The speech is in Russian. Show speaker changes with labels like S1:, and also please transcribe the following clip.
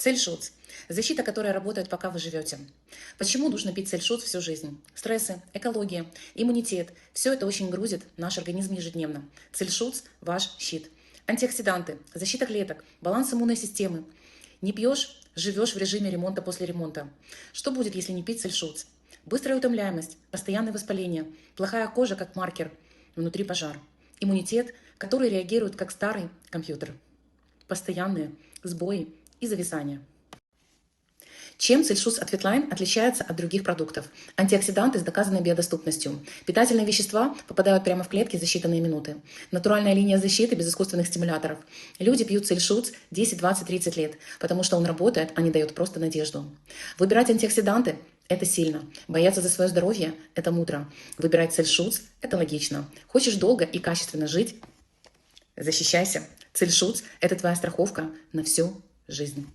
S1: Цельшутс. Защита, которая работает, пока вы живете. Почему нужно пить Цельшутс всю жизнь? Стрессы, экология, иммунитет – все это очень грузит наш организм ежедневно. Цельшутс – ваш щит. Антиоксиданты, защита клеток, баланс иммунной системы. Не пьешь – живешь в режиме ремонта после ремонта. Что будет, если не пить Цельшутс? Быстрая утомляемость, постоянное воспаление, плохая кожа как маркер, внутри пожар. Иммунитет, который реагирует как старый компьютер. Постоянные сбои и зависания. Чем Цельшутс от Фитлайн отличается от других продуктов? Антиоксиданты с доказанной биодоступностью. Питательные вещества попадают прямо в клетки за считанные минуты. Натуральная линия защиты без искусственных стимуляторов. Люди пьют Цельшутс 10, 20, 30 лет, потому что он работает, а не дает просто надежду. Выбирать антиоксиданты – это сильно. Бояться за свое здоровье – это мудро. Выбирать Цельшутс – это логично. Хочешь долго и качественно жить – защищайся. Цельшутс – это твоя страховка на всю жизнь.